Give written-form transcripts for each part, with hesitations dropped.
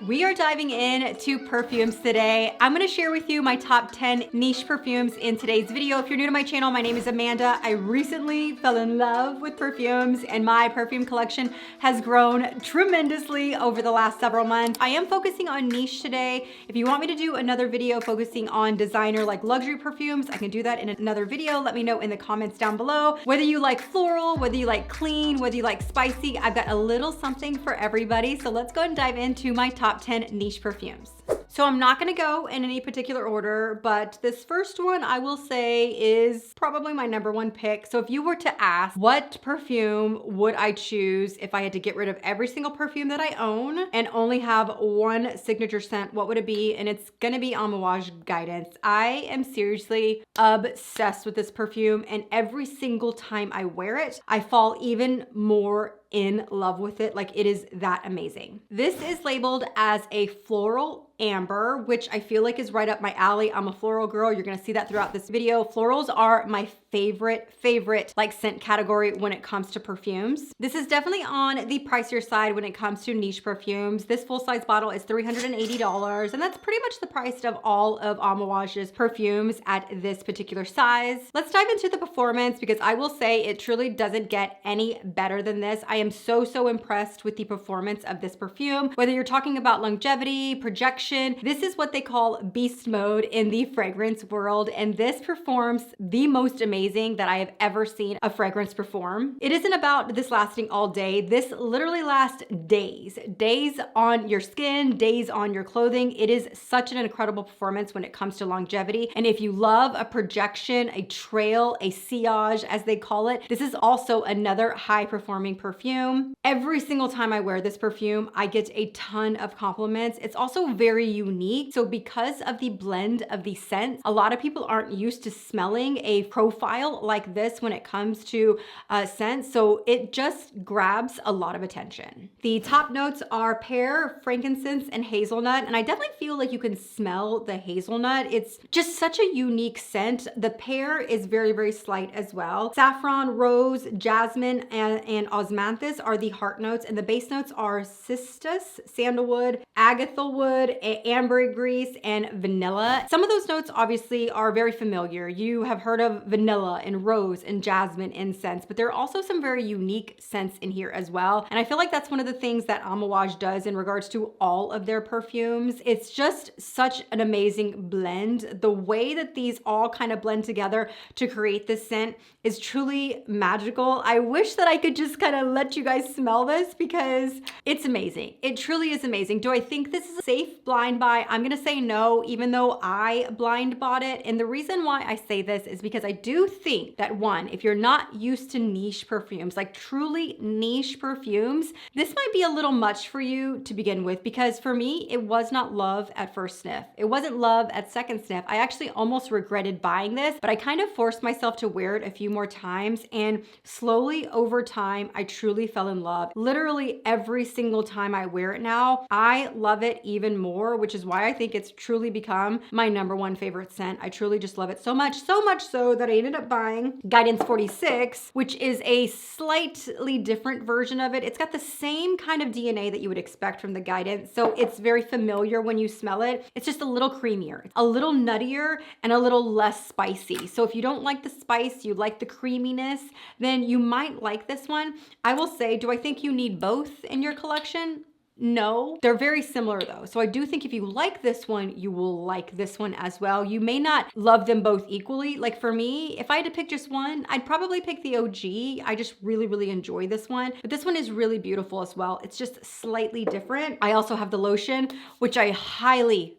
We are diving in to perfumes today. I'm gonna share with you my top 10 niche perfumes in today's video. If you're new to my channel, my name is Amanda. I recently fell in love with perfumes and my perfume collection has grown tremendously over the last several months. I am focusing on niche today. If you want me to do another video focusing on designer like luxury perfumes, I can do that in another video. Let me know in the comments down below. Whether you like floral, whether you like clean, whether you like spicy, I've got a little something for everybody. So let's go and dive into my top 10 niche perfumes. So I'm not gonna go in any particular order, but this first one I will say is probably my number one pick. So if you were to ask what perfume would I choose if I had to get rid of every single perfume that I own and only have one signature scent, what would it be? And it's gonna be Amouage Guidance. I am seriously obsessed with this perfume, and every single time I wear it, I fall even more in love with it. Like, it is that amazing. This is labeled as a floral amber, which I feel like is right up my alley. I'm a floral girl. You're gonna see that throughout this video. Florals are my favorite like scent category when it comes to perfumes. This is definitely on the pricier side when it comes to niche perfumes. This full size bottle is $380, and that's pretty much the price of all of Amouage's perfumes at this particular size. Let's dive into the performance, because I will say it truly doesn't get any better than this. I am so impressed with the performance of this perfume. Whether you're talking about longevity, projection, this is what they call beast mode in the fragrance world, and this performs the most amazing that I have ever seen a fragrance perform. It isn't about this lasting all day. This literally lasts days. Days on your skin, days on your clothing. It is such an incredible performance when it comes to longevity. And if you love a projection, a trail, a sillage, as they call it, this is also another high performing perfume. Every single time I wear this perfume, I get a ton of compliments. It's also very unique. So because of the blend of the scents, a lot of people aren't used to smelling a profile like this when it comes to scents. So it just grabs a lot of attention. The top notes are pear, frankincense, and hazelnut. And I definitely feel like you can smell the hazelnut. It's just such a unique scent. The pear is very slight as well. Saffron, rose, jasmine, and osmanthus are the heart notes, and the base notes are cistus, sandalwood, agathalwood, ambergris, and vanilla. Some of those notes obviously are very familiar. You have heard of vanilla and rose and jasmine incense, but there are also some very unique scents in here as well. And I feel like that's one of the things that Amouage does in regards to all of their perfumes. It's just such an amazing blend. The way that these all kind of blend together to create this scent is truly magical. I wish that I could just kind of let you guys smell this, because it's amazing. It truly is amazing. Do I think this is a safe blind buy? I'm gonna say no, even though I blind bought it. And the reason why I say this is because I do think that, one, if you're not used to niche perfumes, like truly niche perfumes, this might be a little much for you to begin with, because for me, it was not love at first sniff. It wasn't love at second sniff. I actually almost regretted buying this, but I kind of forced myself to wear it a few more times, and slowly over time, I truly fell in love. Literally every single time I wear it now, I love it even more, which is why I think it's truly become my number one favorite scent. I truly just love it so much so that I ended up buying Guidance 46, which is a slightly different version of it. It's got the same kind of DNA that you would expect from the Guidance, so it's very familiar when you smell it. It's just a little creamier, a little nuttier, and a little less spicy. So if you don't like the spice, you like the creaminess, then you might like this one. I will say, do I think you need both in your collection? No, they're very similar though. So I do think if you like this one, you will like this one as well. You may not love them both equally. Like for me, if I had to pick just one, I'd probably pick the OG. I just really enjoy this one, but this one is really beautiful as well. It's just slightly different. I also have the lotion, which I highly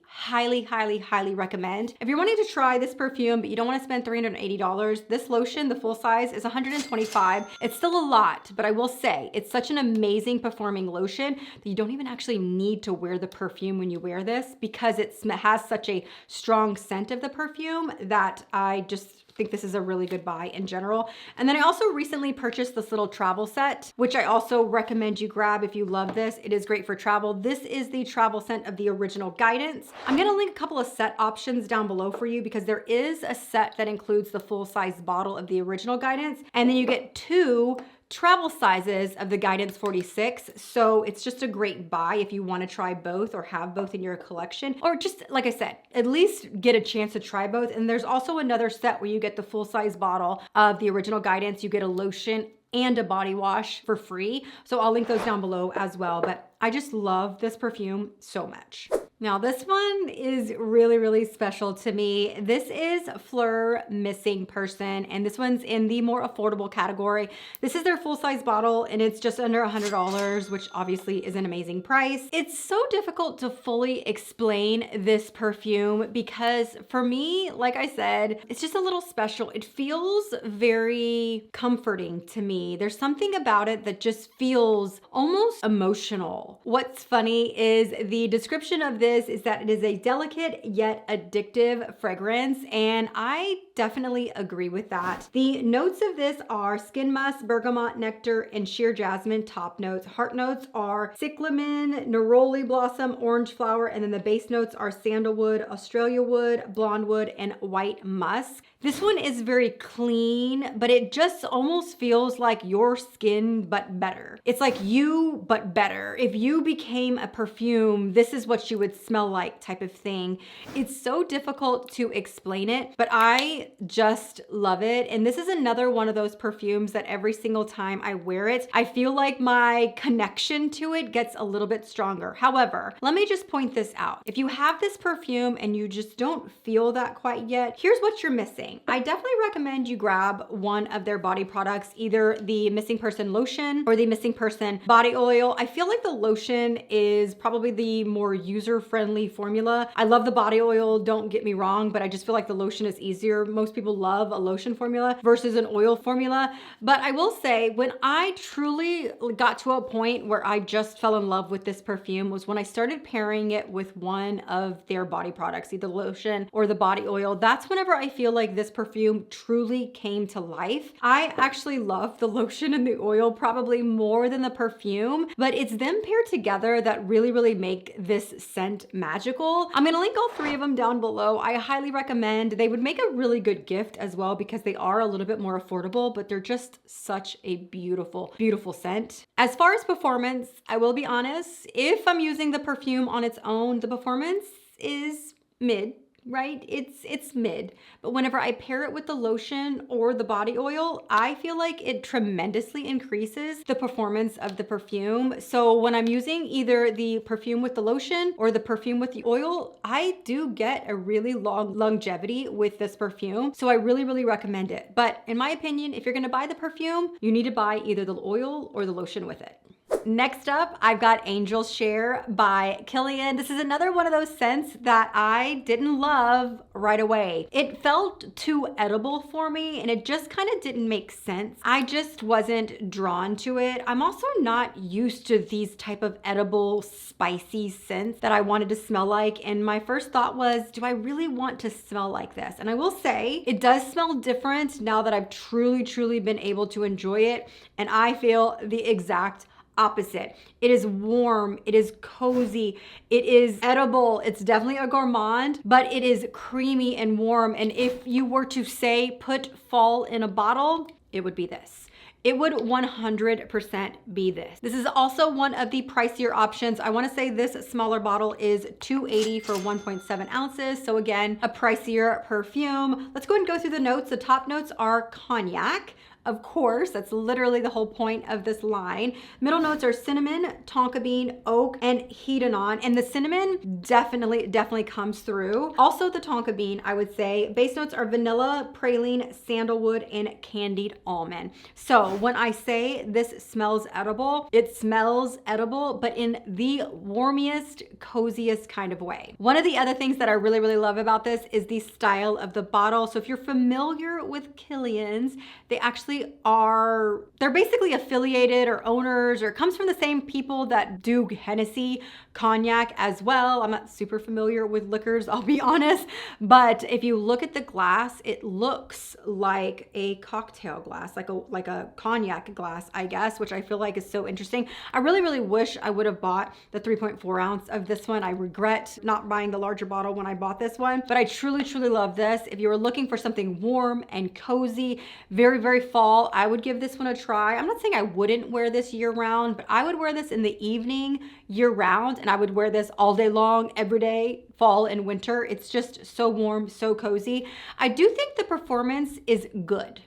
recommend. If you're wanting to try this perfume, but you don't want to spend $380, this lotion, the full size, is $125. It's still a lot, but I will say it's such an amazing performing lotion that you don't even actually need to wear the perfume when you wear this, because it has such a strong scent of the perfume that I just think this is a really good buy in general. And then I also recently purchased this little travel set, which I also recommend you grab if you love this. It is great for travel. This is the travel scent of the original Guidance. I'm gonna link a couple of set options down below for you, because there is a set that includes the full size bottle of the original Guidance, and then you get two travel sizes of the Guidance 46. So it's just a great buy if you want to try both or have both in your collection, or just like I said, at least get a chance to try both. And there's also another set where you get the full size bottle of the original Guidance. You get a lotion and a body wash for free. So I'll link those down below as well. But I just love this perfume so much. Now this one is really, really special to me. This is Flur Missing Person, and this one's in the more affordable category. This is their full-size bottle, and it's just under $100, which obviously is an amazing price. It's so difficult to fully explain this perfume because for me, like I said, it's just a little special. It feels very comforting to me. There's something about it that just feels almost emotional. What's funny is the description of this is that it is a delicate yet addictive fragrance, and I definitely agree with that. The notes of this are skin musk, bergamot, nectar, and sheer jasmine top notes. Heart notes are cyclamen, neroli blossom, orange flower, and then the base notes are sandalwood, Australia wood, blonde wood, and white musk. This one is very clean, but it just almost feels like your skin, but better. It's like you, but better. If you became a perfume, this is what you would smell like type of thing. It's so difficult to explain it, but I just love it. And this is another one of those perfumes that every single time I wear it, I feel like my connection to it gets a little bit stronger. However, let me just point this out. If you have this perfume and you just don't feel that quite yet, here's what you're missing. I definitely recommend you grab one of their body products, either the Missing Person lotion or the Missing Person body oil. I feel like the lotion is probably the more user-friendly formula. I love the body oil, don't get me wrong, but I just feel like the lotion is easier. Most people love a lotion formula versus an oil formula. But I will say, when I truly got to a point where I just fell in love with this perfume was when I started pairing it with one of their body products, either the lotion or the body oil. That's whenever I feel like this perfume truly came to life. I actually love the lotion and the oil probably more than the perfume, but it's them paired together that really, really make this scent magical. I'm gonna link all three of them down below. I highly recommend. They would make a really good gift as well because they are a little bit more affordable, but they're just such a beautiful, beautiful scent. As far as performance, I will be honest, if I'm using the perfume on its own, the performance is mid. Right? It's mid. But whenever I pair it with the lotion or the body oil, I feel like it tremendously increases the performance of the perfume. So when I'm using either the perfume with the lotion or the perfume with the oil, I do get a really long longevity with this perfume. So I really, really recommend it. But in my opinion, if you're gonna buy the perfume, you need to buy either the oil or the lotion with it. Next up, I've got Angel's Share by Kilian. This is another one of those scents that I didn't love right away. It felt too edible for me and it just kind of didn't make sense. I just wasn't drawn to it. I'm also not used to these type of edible, spicy scents that I wanted to smell like. And my first thought was, do I really want to smell like this? And I will say, it does smell different now that I've truly, truly been able to enjoy it. And I feel the exact opposite. It is warm, it is cozy, it is edible, it's definitely a gourmand, but it is creamy and warm. And if you were to say put fall in a bottle, it would be this. It would 100% be this. This is also one of the pricier options. I wanna say this smaller bottle is $2.80 for 1.7 ounces. So again, a pricier perfume. Let's go ahead and go through the notes. The top notes are cognac. Of course, that's literally the whole point of this line. Middle notes are cinnamon, tonka bean, oak, and hedonon. And the cinnamon definitely comes through. Also the tonka bean, I would say. Base notes are vanilla, praline, sandalwood, and candied almond. So when I say this smells edible, it smells edible, but in the warmest, coziest kind of way. One of the other things that I really, really love about this is the style of the bottle. So if you're familiar with Kilian's, they actually they're basically affiliated or owners, or comes from the same people that do Hennessy cognac as well. I'm not super familiar with liquors, I'll be honest, but if you look at the glass, it looks like a cocktail glass, like a cognac glass, I guess, which I feel like is so interesting. I really wish I would have bought the 3.4 ounce of this one. I regret not buying the larger bottle when I bought this one, but I truly love this. If you were looking for something warm and cozy, very fall, I would give this one a try. I'm not saying I wouldn't wear this year round, but I would wear this in the evening year round, and I would wear this all day long, every day, fall and winter. It's just so warm, so cozy. I do think the performance is good.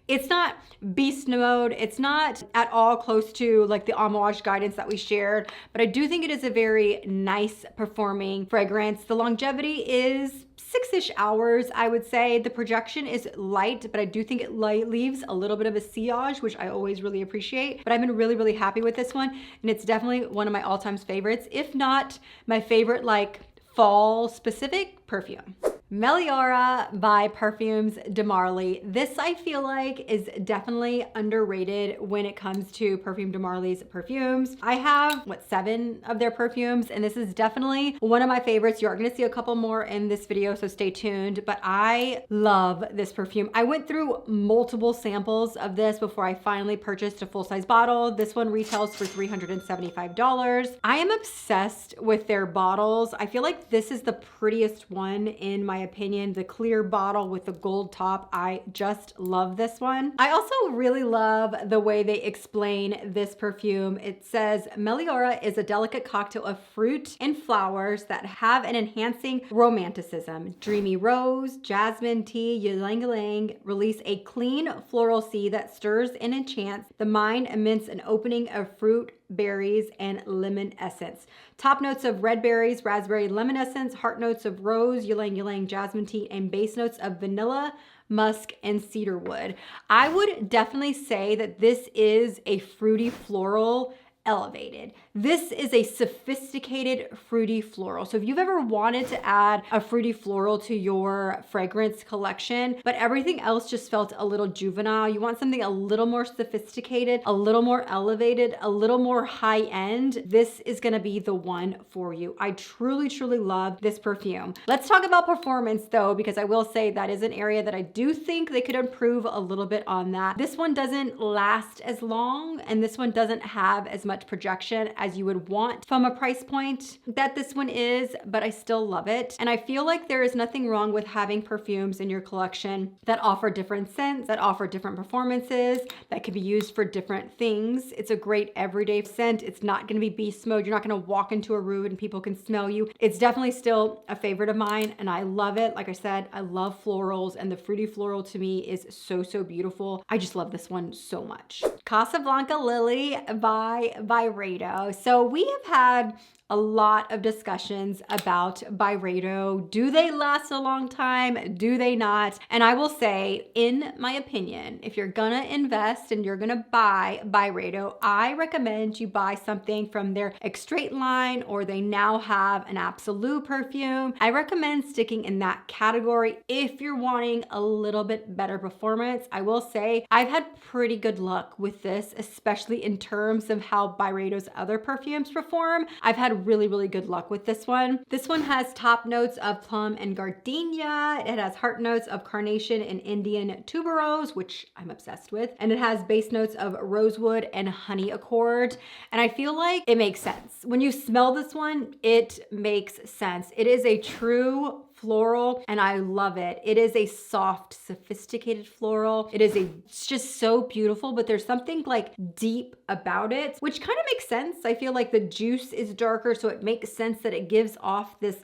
It's not beast mode. It's not at all close to like the Amouage Guidance that we shared, but I do think it is a very nice performing fragrance. The longevity is 6-ish hours, I would say. The projection is light, but I do think it leaves a little bit of a sillage, which I always really appreciate. But I've been really happy with this one, and it's definitely one of my all-time favorites, if not my favorite like fall specific perfume. Melora by Perfumes de Marly. This I feel like is definitely underrated when it comes to Perfume de Marly's perfumes. I have, 7 of their perfumes, and this is definitely one of my favorites. You are gonna see a couple more in this video, so stay tuned, but I love this perfume. I went through multiple samples of this before I finally purchased a full-size bottle. This one retails for $375. I am obsessed with their bottles. I feel like this is the prettiest one in my opinion. The clear bottle with the gold top, I just love this one. I also really love the way they explain this perfume. It says Melora is a delicate cocktail of fruit and flowers that have an enhancing romanticism. Dreamy rose, jasmine, tea, ylang-ylang release a clean floral sea that stirs and enchants the mind amidst an opening of fruit, berries, and lemon essence. Top notes of red berries, raspberry, lemon essence, heart notes of rose, ylang-ylang, jasmine tea, and base notes of vanilla, musk, and cedarwood. I would definitely say that this is a fruity floral elevated. This is a sophisticated fruity floral. So if you've ever wanted to add a fruity floral to your fragrance collection, but everything else just felt a little juvenile, you want something a little more sophisticated, a little more elevated, a little more high end, this is gonna be the one for you. I truly love this perfume. Let's talk about performance though, because I will say that is an area that I do think they could improve a little bit on that. This one doesn't last as long, and this one doesn't have as much projection as you would want from a price point that this one is, but I still love it. And I feel like there is nothing wrong with having perfumes in your collection that offer different scents, that offer different performances, that can be used for different things. It's a great everyday scent. It's not gonna be beast mode. You're not gonna walk into a room and people can smell you. It's definitely still a favorite of mine, and I love it. Like I said, I love florals, and the fruity floral to me is so beautiful. I just love this one so much. Casablanca Lily by Byredo. So we have had a lot of discussions about Byredo. Do they last a long time? Do they not? And I will say, in my opinion, if you're gonna invest and you're gonna buy Byredo, I recommend you buy something from their Extrait line, or they now have an Absolute perfume. I recommend sticking in that category if you're wanting a little bit better performance. I will say I've had pretty good luck with this, especially in terms of how Byredo's other perfumes perform. I've had really good luck with this one. This one has top notes of plum and gardenia. It has heart notes of carnation and Indian tuberose, which I'm obsessed with. And it has base notes of rosewood and honey accord. And I feel like it makes sense. When you smell this one, it makes sense. It is a true floral, and I love it. It is a soft, sophisticated floral. It's just so beautiful, but there's something like deep about it, which kind of makes sense. I feel like the juice is darker, so it makes sense that it gives off this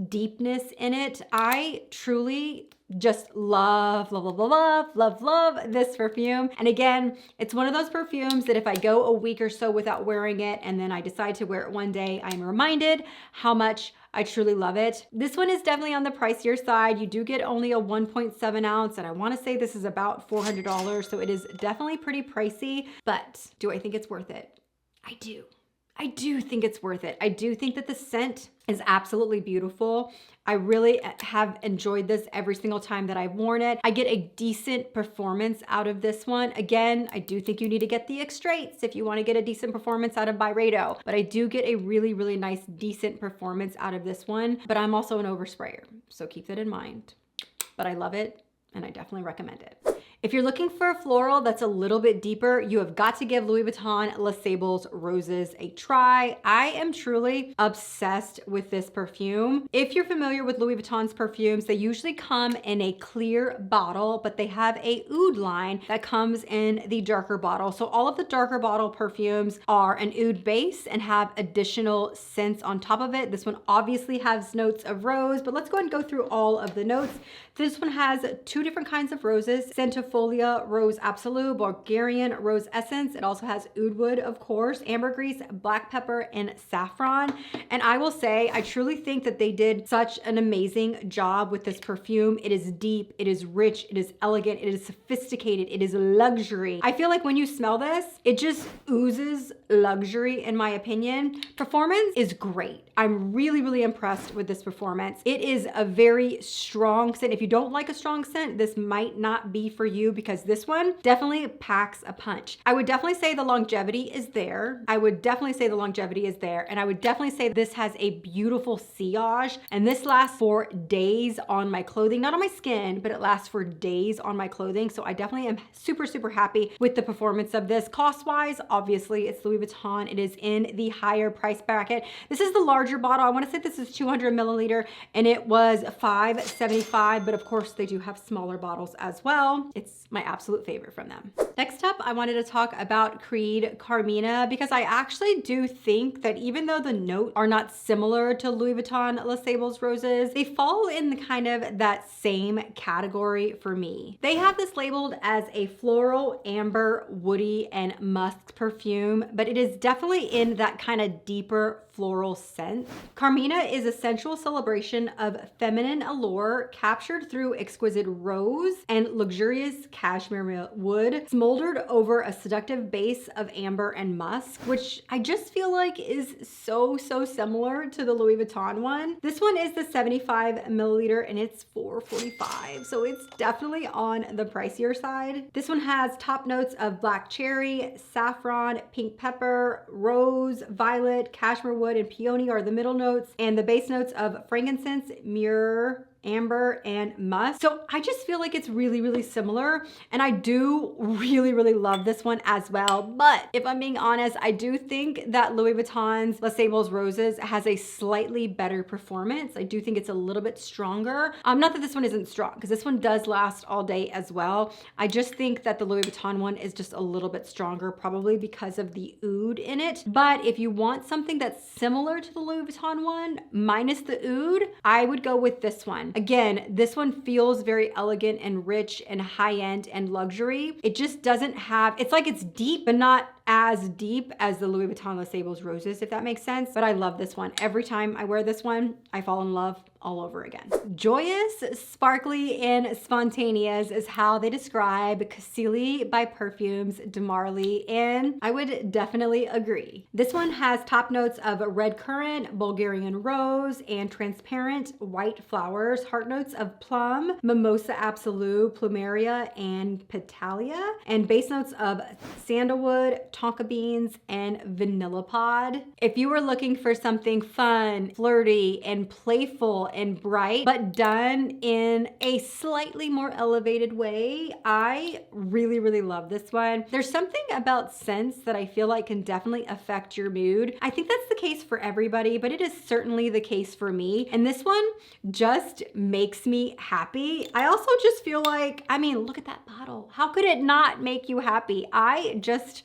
deepness in it. I truly just love this perfume. And again, it's one of those perfumes that if I go a week or so without wearing it, and then I decide to wear it one day, I'm reminded how much I truly love it. This one is definitely on the pricier side. You do get only a 1.7 ounce, and I wanna say this is about $400, so it is definitely pretty pricey, but do I think it's worth it? I do. I do think it's worth it. I do think that the scent is absolutely beautiful. I really have enjoyed this every single time that I've worn it. I get a decent performance out of this one. Again, I do think you need to get the extraits if you want to get a decent performance out of Byredo, but I do get a really, really nice, decent performance out of this one. But I'm also an oversprayer, so keep that in mind. But I love it, and I definitely recommend it. If you're looking for a floral that's a little bit deeper, you have got to give Louis Vuitton Les Sables Roses a try. I am truly obsessed with this perfume. If you're familiar with Louis Vuitton's perfumes, they usually come in a clear bottle, but they have a oud line that comes in the darker bottle. So all of the darker bottle perfumes are an oud base and have additional scents on top of it. This one obviously has notes of rose, but let's go ahead and go through all of the notes. This one has 2 different kinds of roses: Centifolia Rose Absolute, Bulgarian Rose Essence. It also has oud wood, of course, ambergris, black pepper, and saffron. And I will say, I truly think that they did such an amazing job with this perfume. It is deep, it is rich, it is elegant, it is sophisticated, it is luxury. I feel like when you smell this, it just oozes luxury, in my opinion. Performance is great. I'm really, really impressed with this performance. It is a very strong scent. If you don't like a strong scent, this might not be for you, because this one definitely packs a punch. I would definitely say the longevity is there. And I would definitely say this has a beautiful sillage, and this lasts for days on my clothing, not on my skin, but it lasts for days on my clothing. So I definitely am super, super happy with the performance of this. Cost-wise, obviously it's Louis Vuitton. It is in the higher price bracket. This is the larger bottle. I want to say this is 200 milliliter, and it was $5.75, but of course they do have smaller bottles as well. It's my absolute favorite from them. Next up, I wanted to talk about Creed Carmina, because I actually do think that even though the notes are not similar to Louis Vuitton Les Sables Roses, they fall in the kind of that same category for me. They have this labeled as a floral, amber, woody, and musk perfume, but it is definitely in that kind of deeper floral scent. Carmina is a sensual celebration of feminine allure captured through exquisite rose and luxurious cashmere wood, smoldered over a seductive base of amber and musk, which I just feel like is so similar to the Louis Vuitton one. This one is the 75 milliliter and it's $4.45, so it's definitely on the pricier side. This one has top notes of black cherry, saffron, pink pepper, rose, violet, cashmere wood, and peony are the middle notes, and the base notes of frankincense, myrrh, amber, and musk. So I just feel like it's really similar, and I do really love this one as well. But if I'm being honest, I do think that Louis Vuitton's Les Sables Roses has a slightly better performance. I do think it's a little bit stronger. Not that this one isn't strong, because this one does last all day as well. I just think that the Louis Vuitton one is just a little bit stronger, probably because of the oud in it. But if you want something that's similar to the Louis Vuitton one minus the oud, I would go with this one. Again, this one feels very elegant and rich and high-end and luxury. It just doesn't have, it's like it's deep, but not as deep as the Louis Vuitton Les Sables Roses, if that makes sense. But I love this one. Every time I wear this one, I fall in love all over again. Joyous, sparkly, and spontaneous is how they describe Cassili by Perfumes de Marly, and I would definitely agree. This one has top notes of red currant, Bulgarian rose, and transparent white flowers, heart notes of plum, mimosa absolute, plumeria, and petalia, and base notes of sandalwood, tonka beans, and vanilla pod. If you were looking for something fun, flirty, and playful and bright, but done in a slightly more elevated way, I really love this one. There's something about scents that I feel like can definitely affect your mood. I think that's the case for everybody, but it is certainly the case for me. And this one just makes me happy. I also just feel like, I mean, look at that bottle. How could it not make you happy? I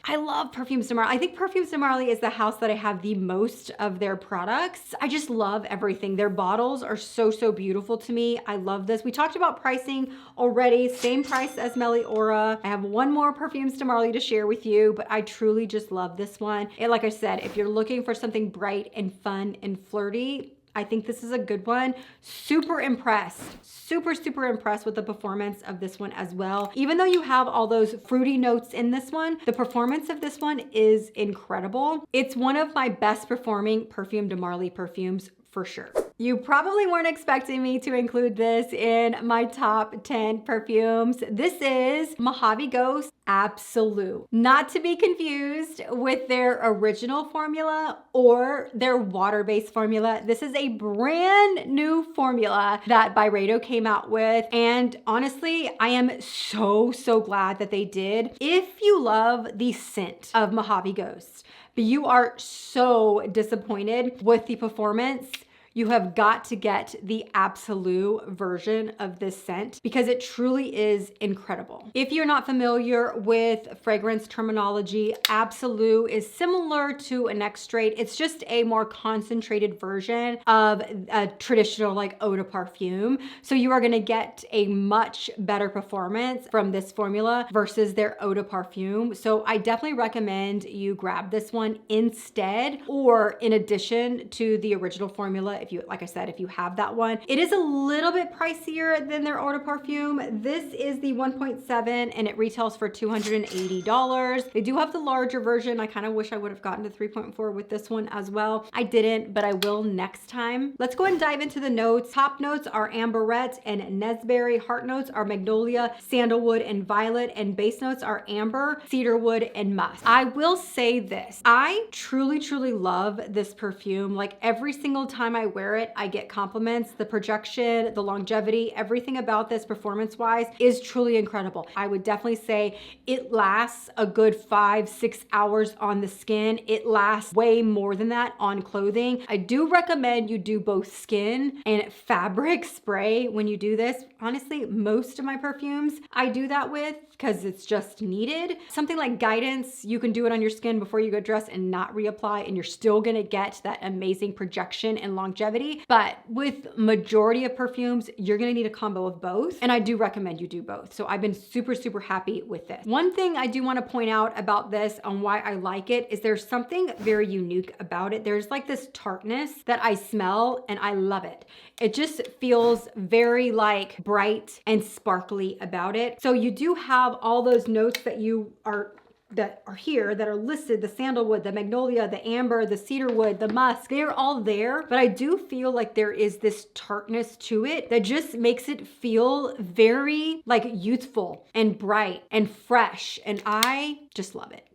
love Perfumes de Marly. I think Perfumes de Marly is the house that I have the most of their products. I just love everything. Their bottles are so beautiful to me. I love this. We talked about pricing already. Same price as Melora. I have one more Perfumes de Marly to share with you, but I truly just love this one. And like I said, if you're looking for something bright and fun and flirty, I think this is a good one. Super impressed. Super impressed with the performance of this one as well. Even though you have all those fruity notes in this one, the performance of this one is incredible. It's one of my best performing Perfume de Marly perfumes for sure. You probably weren't expecting me to include this in my top 10 perfumes. This is Mojave Ghost Absolute. Not to be confused with their original formula or their water-based formula. This is a brand new formula that Byredo came out with. And honestly, I am so glad that they did. If you love the scent of Mojave Ghost, but you are so disappointed with the performance, you have got to get the Absolute version of this scent because it truly is incredible. If you're not familiar with fragrance terminology, Absolute is similar to an extrait. It's just a more concentrated version of a traditional like eau de parfum. So you are gonna get a much better performance from this formula versus their eau de parfum. So I definitely recommend you grab this one instead or in addition to the original formula. If you, like I said, if you have that one, it is a little bit pricier than their eau de parfum. This is the 1.7 and it retails for $280. They do have the larger version. I kind of wish I would have gotten to 3.4 with this one as well. I didn't, but I will next time. Let's go ahead and dive into the notes. Top notes are amberette and nesberry. Heart notes are magnolia, sandalwood, and violet. And base notes are amber, cedarwood, and musk. I will say this. I truly love this perfume. Like every single time I wear it, I get compliments. The projection, the longevity, everything about this performance-wise is truly incredible. I would definitely say it lasts a good 5-6 hours on the skin. It lasts way more than that on clothing. I do recommend you do both skin and fabric spray when you do this. Honestly, most of my perfumes I do that with because it's just needed. Something like Guidance, you can do it on your skin before you go dress and not reapply, and you're still gonna get that amazing projection and longevity. But with majority of perfumes, you're gonna need a combo of both, and I do recommend you do both. So I've been super happy with this. One thing I do wanna point out about this on why I like it is there's something very unique about it. There's like this tartness that I smell, and I love it. It just feels very like bright and sparkly about it. So you do have all those notes that are here that are listed: the sandalwood, the magnolia, the amber, the cedarwood, the musk. They're all there, but I do feel like there is this tartness to it that just makes it feel very like youthful and bright and fresh, and I just love it.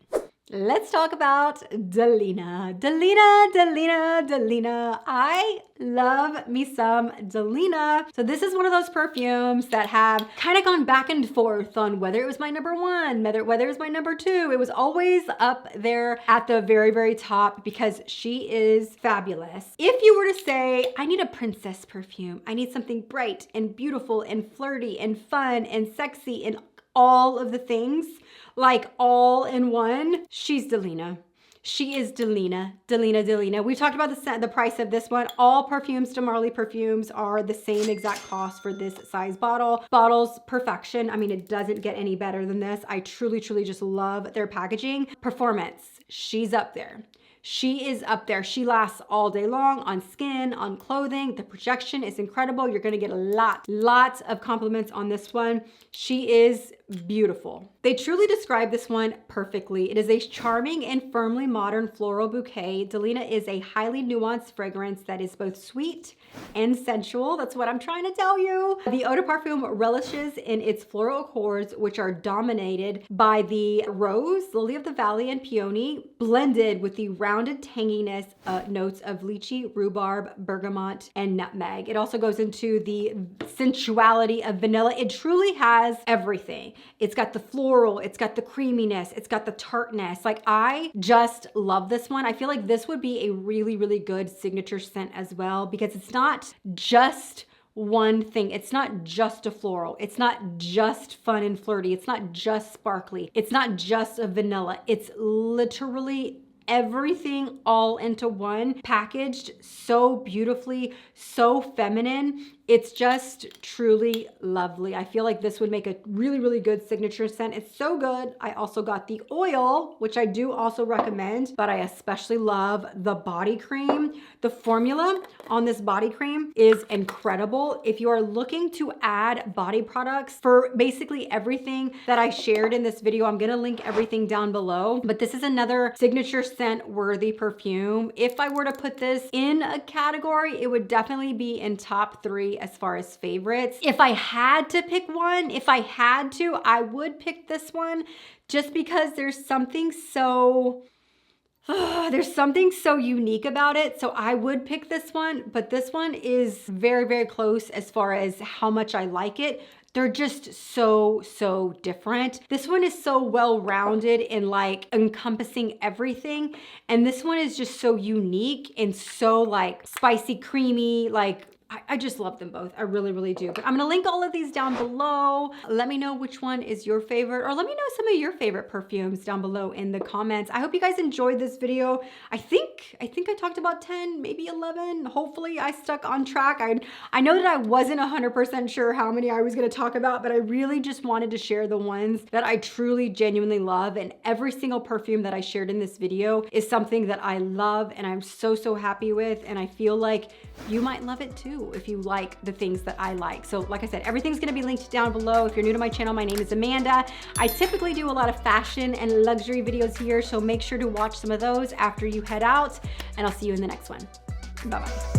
Let's talk about Delina. Delina. I love me some Delina. So this is one of those perfumes that have kind of gone back and forth on whether it was my number one, whether it was my number two. It was always up there at the very top because she is fabulous. If you were to say, I need a princess perfume, I need something bright and beautiful and flirty and fun and sexy and all of the things, like all in one, she's Delina. She is Delina. We've talked about the price of this one. All Perfumes de Marly perfumes are the same exact cost for this size bottle. Bottles, perfection. I mean, it doesn't get any better than this. I truly just love their packaging. Performance, she's up there. She is up there. She lasts all day long on skin, on clothing. The projection is incredible. You're gonna get a lots of compliments on this one. She is beautiful. They truly describe this one perfectly. It is a charming and firmly modern floral bouquet. Delina is a highly nuanced fragrance that is both sweet and sensual. That's what I'm trying to tell you. The eau de parfum relishes in its floral accords, which are dominated by the rose, lily of the valley, and peony, blended with the rounded tanginess notes of lychee, rhubarb, bergamot, and nutmeg. It also goes into the sensuality of vanilla. It truly has everything. It's got the floral, it's got the creaminess, it's got the tartness. Like, I just love this one. I feel like this would be a really good signature scent as well, because it's not just one thing. It's not just a floral. It's not just fun and flirty. It's not just sparkly. It's not just a vanilla. It's literally everything all into one, packaged so beautifully, so feminine. It's just truly lovely. I feel like this would make a really, really good signature scent. It's so good. I also got the oil, which I do also recommend, but I especially love the body cream. The formula on this body cream is incredible. If you are looking to add body products for basically everything that I shared in this video, I'm gonna link everything down below, but this is another signature scent worthy perfume. If I were to put this in a category, it would definitely be in top 3 as far as favorites. If I had to pick one, I would pick this one just because there's something so unique about it. So I would pick this one, but this one is very, very close as far as how much I like it. They're just so different. This one is so well-rounded in like encompassing everything. And this one is just so unique and so like spicy, creamy, like I just love them both. I really, really do. But I'm gonna link all of these down below. Let me know which one is your favorite, or let me know some of your favorite perfumes down below in the comments. I hope you guys enjoyed this video. I think I talked about 10, maybe 11. Hopefully I stuck on track. I know that I wasn't 100% sure how many I was gonna talk about, but I really just wanted to share the ones that I truly, genuinely love. And every single perfume that I shared in this video is something that I love and I'm so happy with. And I feel like you might love it too if you like the things that I like. So like I said, everything's gonna be linked down below. If you're new to my channel, my name is Amanda. I typically do a lot of fashion and luxury videos here, so make sure to watch some of those after you head out, and I'll see you in the next one. Bye-bye.